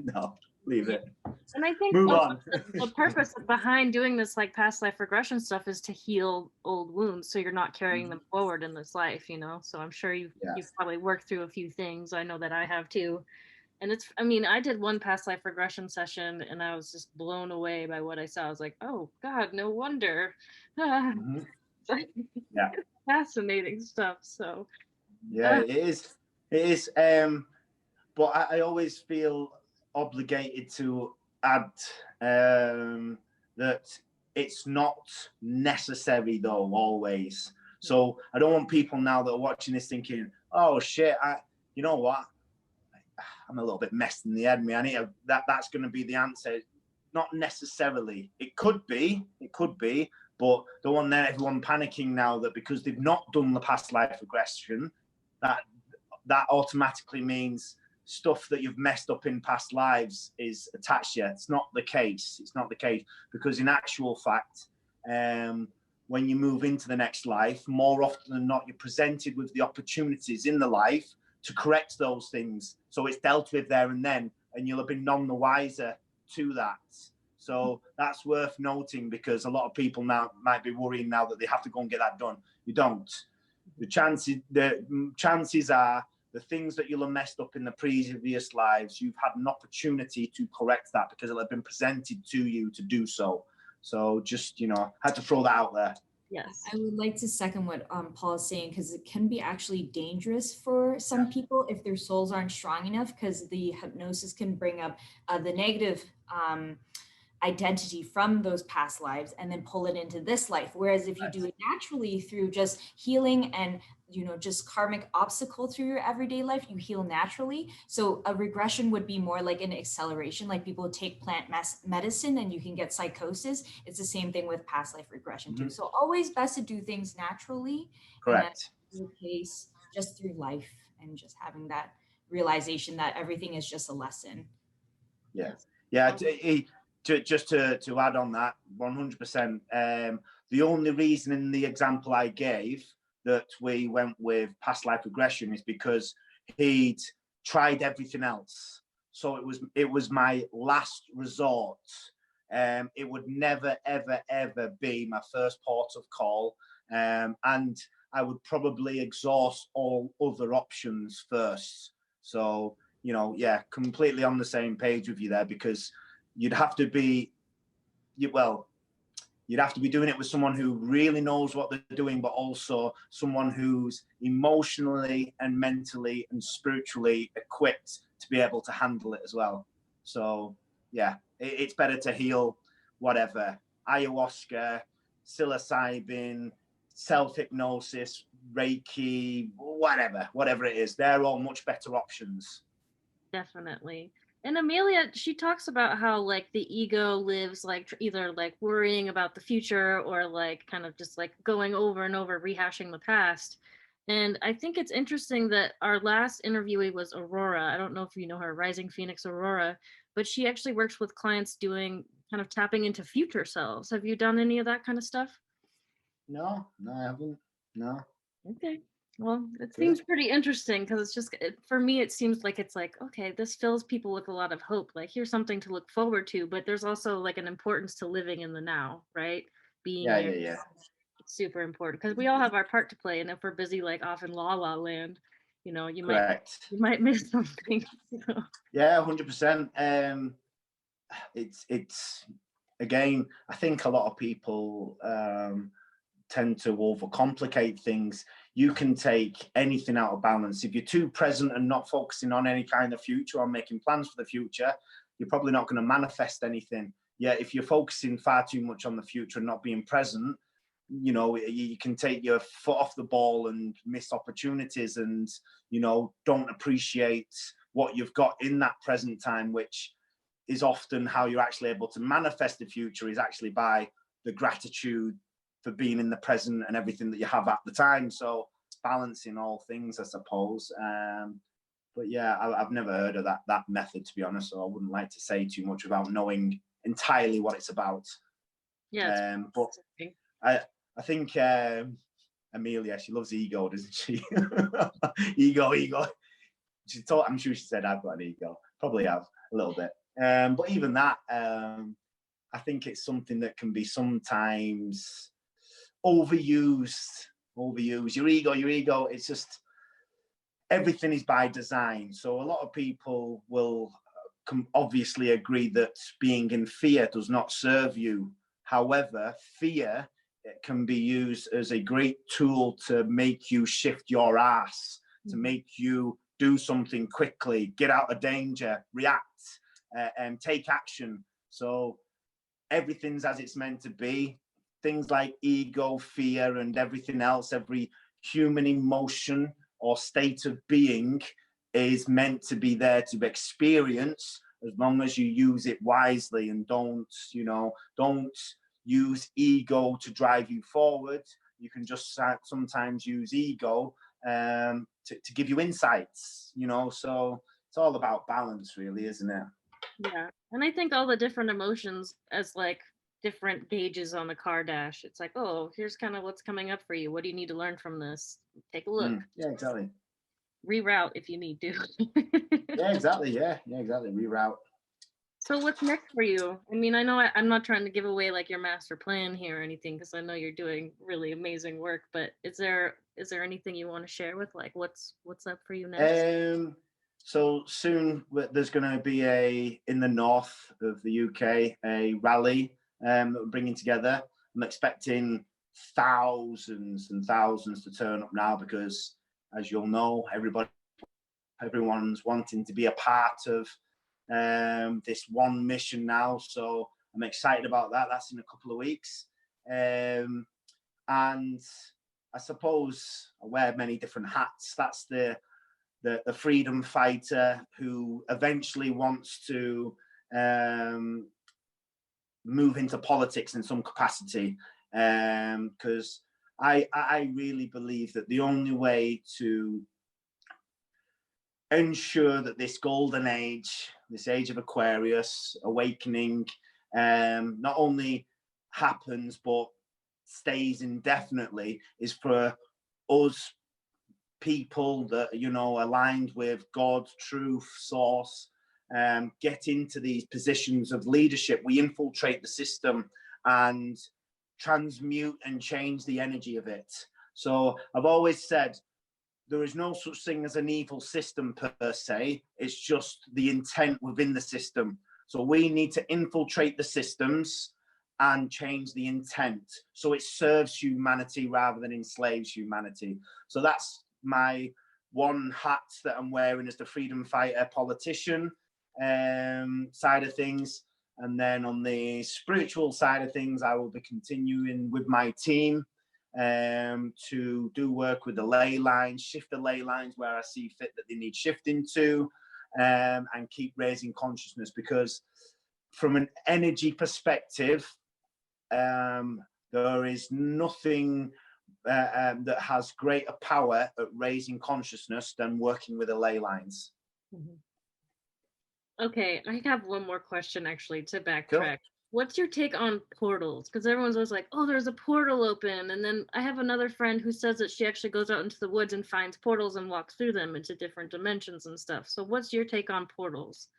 No, leave it. And I think the purpose behind doing this like past life regression stuff is to heal old wounds, so you're not carrying them forward in this life, you know. So I'm sure you've probably worked through a few things. I know that I have too. And I did one past life regression session and I was just blown away by what I saw. I was like, oh God, no wonder. Fascinating stuff. So it is. But I always feel obligated to add that it's not necessary though, always. So I don't want people now that are watching this thinking, oh shit, you know what? I'm a little bit messed in the head, me. I need that's going to be the answer. Not necessarily. It could be, but don't want everyone panicking now that because they've not done the past life regression, that automatically means stuff that you've messed up in past lives is attached to you. It's not the case. It's not the case, because in actual fact, when you move into the next life, more often than not, you're presented with the opportunities in the life to correct those things. So it's dealt with there and then, and you'll have been none the wiser to that. So that's worth noting, because a lot of people now might be worrying now that they have to go and get that done. You don't. The chances are the things that you'll have messed up in the previous lives, you've had an opportunity to correct that because it'll have been presented to you to do so. So just, had to throw that out there. Yes. I would like to second what Paul is saying, because it can be actually dangerous for some people if their souls aren't strong enough, because the hypnosis can bring up the negative identity from those past lives and then pull it into this life. Whereas if you do it naturally through just healing and just karmic obstacle through your everyday life, you heal naturally. So a regression would be more like an acceleration, like people take plant medicine and you can get psychosis. It's the same thing with past life regression too. So always best to do things naturally. Correct. And in the case, just through life and just having that realization that everything is just a lesson. Yeah. just to add on that, 100%. The only reason in the example I gave that we went with past life regression is because he'd tried everything else. So it was my last resort. It would never, ever, ever be my first port of call. And I would probably exhaust all other options first. So, you know, yeah, completely on the same page with you there, because you'd have to be, you'd have to be doing it with someone who really knows what they're doing, but also someone who's emotionally and mentally and spiritually equipped to be able to handle it as well. So, yeah, it's better to heal whatever, ayahuasca, psilocybin, self-hypnosis, Reiki, whatever it is. They're all much better options. Definitely. And Amelia, she talks about how like the ego lives like either like worrying about the future or like kind of just like going over and over rehashing the past. And I think it's interesting that our last interviewee was Aurora. I don't know if you know her, Rising Phoenix Aurora, but she actually works with clients doing kind of tapping into future selves. Have you done any of that kind of stuff? No, I haven't. No. Okay. Well, it seems pretty interesting because it's just, for me, it seems like it's like, okay, this fills people with a lot of hope. Like, here's something to look forward to, but there's also like an importance to living in the now, right? Being there. Yeah. It's super important because we all have our part to play. And if we're busy, like off in la la land, you know, you might miss something. Yeah, 100%. It's again, I think a lot of people tend to overcomplicate things. You can take anything out of balance. If you're too present and not focusing on any kind of future or making plans for the future, you're probably not going to manifest anything. Yeah, if you're focusing far too much on the future and not being present, you know, you can take your foot off the ball and miss opportunities, and, you know, don't appreciate what you've got in that present time, which is often how you're actually able to manifest the future, is actually by the gratitude for being in the present and everything that you have at the time. So balancing all things, I suppose. But yeah, I've never heard of that method, to be honest, so I wouldn't like to say too much without knowing entirely what it's about. Yeah. But I think Amelia, she loves ego, doesn't she? ego. I'm sure she said I've got an ego. Probably have a little bit. But even that, I think it's something that can be sometimes overused. Your ego, it's just, everything is by design. So a lot of people will obviously agree that being in fear does not serve you. However, fear, it can be used as a great tool to make you shift your ass, to make you do something quickly, get out of danger, react, and take action. So everything's as it's meant to be. Things like ego, fear, and everything else, every human emotion or state of being is meant to be there to experience, as long as you use it wisely and don't use ego to drive you forward. You can just sometimes use ego to give you insights, you know. So it's all about balance, really, isn't it? Yeah. And I think all the different emotions as like different gauges on the car dash. It's like, oh, here's kind of what's coming up for you. What do you need to learn from this? Take a look. Yeah, exactly. Reroute if you need to. Yeah, exactly. Reroute. So what's next for you? I mean, I know I'm not trying to give away like your master plan here or anything, because I know you're doing really amazing work, but is there anything you want to share with like what's up for you next? So soon there's going to be in the north of the UK, a rally that we're bringing together. I'm expecting thousands and thousands to turn up now, because as you'll know, everyone's wanting to be a part of this one mission now. So I'm excited about that. That's in a couple of weeks. And I suppose I wear many different hats. That's the freedom fighter who eventually wants to move into politics in some capacity, because I really believe that the only way to ensure that this golden age, this age of Aquarius, awakening, not only happens but stays indefinitely, is for us people that, you know, aligned with God, truth, source, get into these positions of leadership. We infiltrate the system and transmute and change the energy of it. So I've always said there is no such thing as an evil system per se. It's just the intent within the system. So we need to infiltrate the systems and change the intent so it serves humanity rather than enslaves humanity. So that's my one hat that I'm wearing as the freedom fighter politician side of things. And then on the spiritual side of things, I will be continuing with my team to do work with the ley lines, shift the ley lines where I see fit that they need shifting to, and keep raising consciousness, because from an energy perspective, there is nothing that has greater power at raising consciousness than working with the ley lines. Okay, I have one more question actually to backtrack. Cool. What's your take on portals? Because everyone's always like, oh, there's a portal open. And then I have another friend who says that she actually goes out into the woods and finds portals and walks through them into different dimensions and stuff. So what's your take on portals?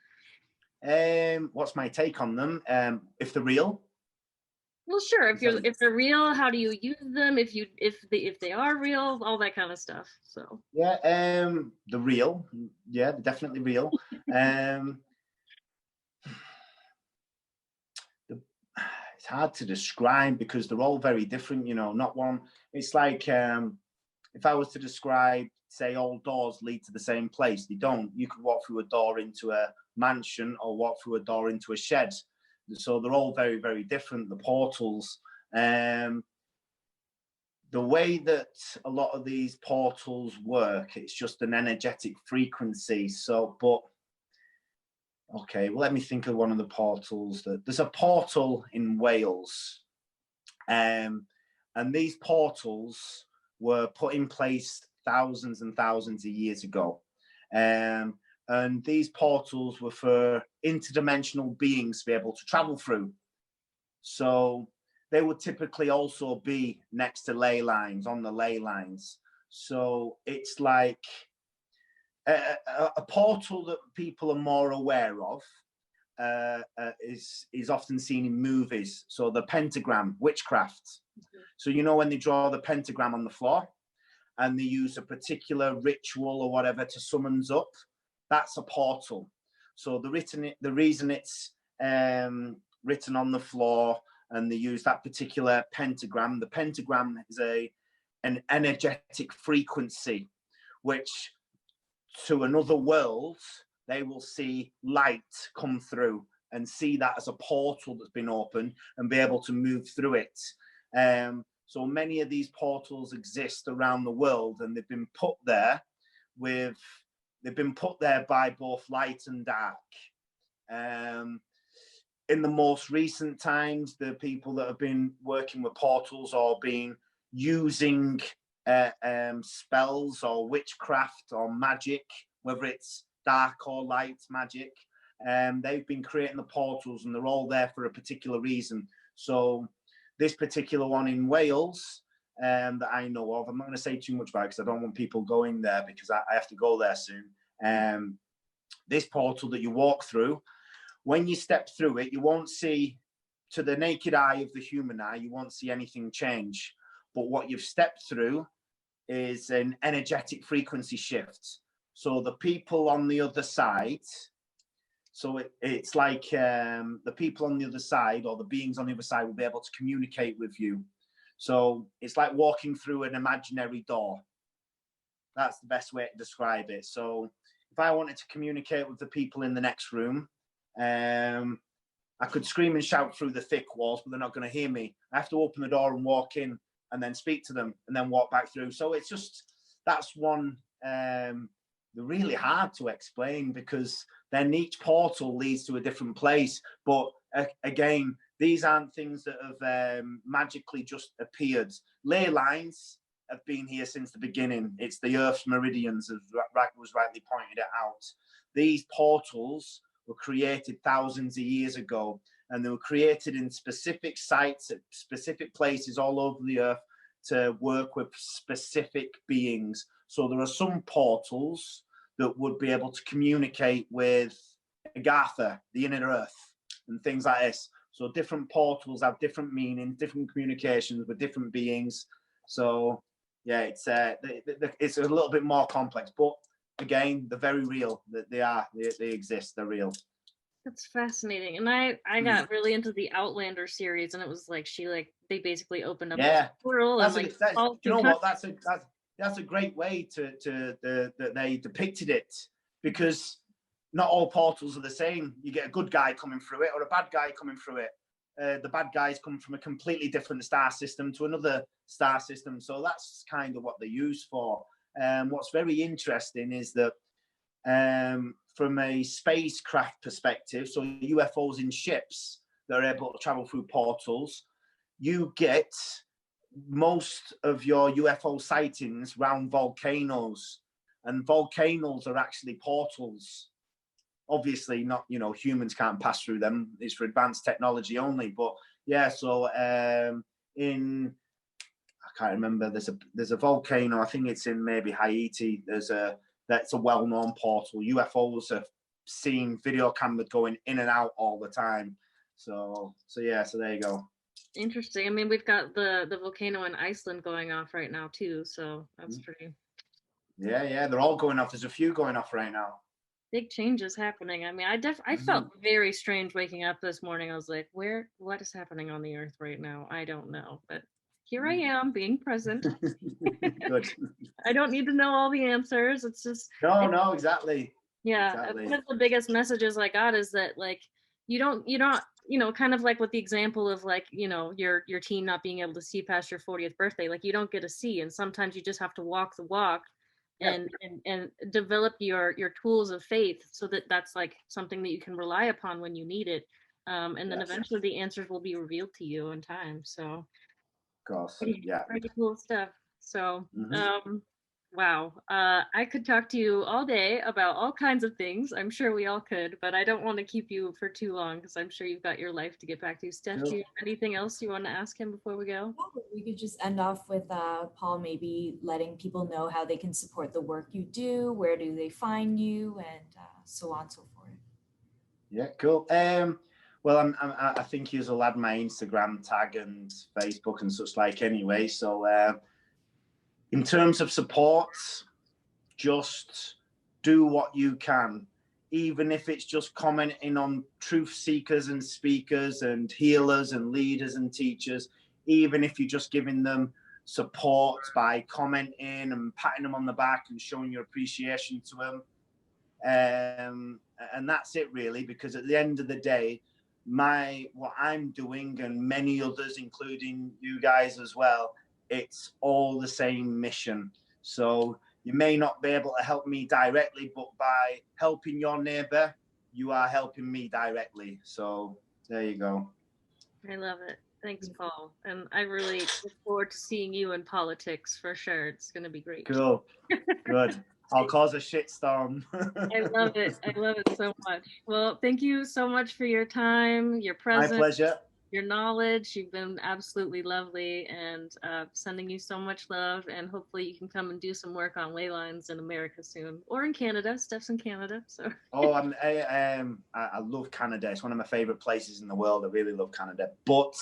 What's my take on them? If they're real? Well, sure. If they're real, how do you use them? If they are real, all that kind of stuff. So yeah, they're real. Yeah, they're definitely real. It's hard to describe because they're all very different. You know, not one. It's like if I was to describe, say, all doors lead to the same place. They don't. You could walk through a door into a mansion or walk through a door into a shed. So they're all very, very different. The portals, the way that a lot of these portals work, it's just an energetic frequency. So, but okay, well, let me think of one of the portals. There's a portal in Wales, and these portals were put in place thousands and thousands of years ago. And these portals were for interdimensional beings to be able to travel through. So they would typically also be next to ley lines, on the ley lines. So it's like a portal that people are more aware of is often seen in movies. So the pentagram, witchcraft. So you know when they draw the pentagram on the floor and they use a particular ritual or whatever to summons up, that's a portal. So the reason it's written on the floor and they use that particular pentagram, the pentagram is an energetic frequency, which to another world, they will see light come through and see that as a portal that's been opened and be able to move through it. So many of these portals exist around the world, and they've been put there by both light and dark. In the most recent times, the people that have been working with portals or been using spells or witchcraft or magic, whether it's dark or light magic, they've been creating the portals, and they're all there for a particular reason. So this particular one in Wales that I know of, I'm not going to say too much about it because I don't want people going there, because I have to go there soon. This portal that you walk through, when you step through it, you won't see, to the naked eye of the human eye, you won't see anything change. But what you've stepped through is an energetic frequency shift. So the people on the other side, so it's like the people on the other side, or the beings on the other side, will be able to communicate with you. So it's like walking through an imaginary door. That's the best way to describe it. So if I wanted to communicate with the people in the next room, I could scream and shout through the thick walls, but they're not going to hear me. I have to open the door and walk in and then speak to them and then walk back through. So it's just, that's one, they're really hard to explain, because then each portal leads to a different place. But again, these aren't things that have magically just appeared. Ley lines have been here since the beginning. It's the Earth's meridians, as was rightly pointed it out. These portals were created thousands of years ago, and they were created in specific sites at specific places all over the earth to work with specific beings. So there are some portals that would be able to communicate with Agartha, the inner earth, and things like this. So different portals have different meanings, different communications with different beings. So yeah, it's a little bit more complex, but again, they're very real. They exist. They're real. That's fascinating. And I got really into the Outlander series, and it was like they basically opened up this portal. Do you know what? That's a great way that they depicted it, because not all portals are the same. You get a good guy coming through it or a bad guy coming through it. The bad guys come from a completely different star system to another star system. So that's kind of what they're used for. What's very interesting is that from a spacecraft perspective, so UFOs in ships that are able to travel through portals, you get most of your UFO sightings around volcanoes, and volcanoes are actually portals. Obviously not, humans can't pass through them. It's for advanced technology only. But yeah, so I can't remember, there's a volcano, I think it's in maybe Haiti. That's a well-known portal. UFOs have seen video cameras going in and out all the time. So yeah, so there you go. Interesting. I mean, we've got the volcano in Iceland going off right now too, so that's pretty. Yeah, they're all going off. There's a few going off right now. Big changes happening. I mean, I felt very strange waking up this morning. I was like, what is happening on the earth right now? I don't know, but here I am being present. Good. I don't need to know all the answers. It's just no, exactly. Yeah, exactly. One of the biggest messages I got is that, like, you don't kind of like with the example of, like, your teen not being able to see past your 40th birthday. Like, you don't get to see, and sometimes you just have to walk the walk. And develop your tools of faith, so that's like something that you can rely upon when you need it, and then eventually the answers will be revealed to you in time. So, of course, pretty cool stuff. So, wow, I could talk to you all day about all kinds of things. I'm sure we all could, but I don't want to keep you for too long because I'm sure you've got your life to get back to. Steph, do you have anything else you want to ask him before we go? We could just end off with Paul maybe letting people know how they can support the work you do, where do they find you, and so on and so forth. Yeah, cool. Well, I think you'll add my Instagram tag and Facebook and such like anyway. So in terms of support, just do what you can, even if it's just commenting on truth seekers and speakers and healers and leaders and teachers, even if you're just giving them support by commenting and patting them on the back and showing your appreciation to them. And that's it really, because at the end of the day, what I'm doing and many others, including you guys as well, it's all the same mission. So you may not be able to help me directly, but by helping your neighbor, you are helping me directly. So there you go. I love it. Thanks, Paul. And I really look forward to seeing you in politics for sure. It's going to be great. Cool. Good. I'll cause a shitstorm. I love it. I love it so much. Well, thank you so much for your time, your presence. My pleasure. Your knowledge. You've been absolutely lovely, and sending you so much love, and hopefully you can come and do some work on ley lines in America soon, or in Canada. Steph's in Canada, so. Oh, I love Canada. It's one of my favorite places in the world. I really love Canada. But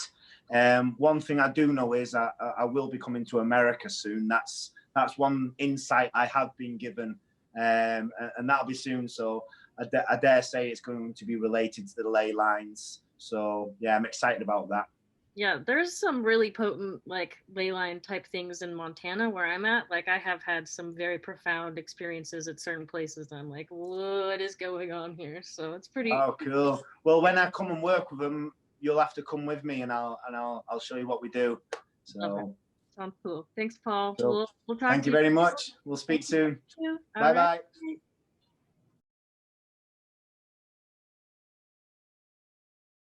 one thing I do know is I will be coming to America soon. That's one insight I have been given, and that'll be soon. So I dare say it's going to be related to the ley lines. So yeah, I'm excited about that. Yeah, there's some really potent, like, ley line type things in Montana where I'm at. Like, I have had some very profound experiences at certain places. I'm like, what is going on here? So it's pretty. Oh, cool. Well, when I come and work with them, you'll have to come with me, and I'll show you what we do. So. Okay. Sounds cool. Thanks, Paul. Cool. We'll talk. Thank you very much. We'll speak soon. Bye bye.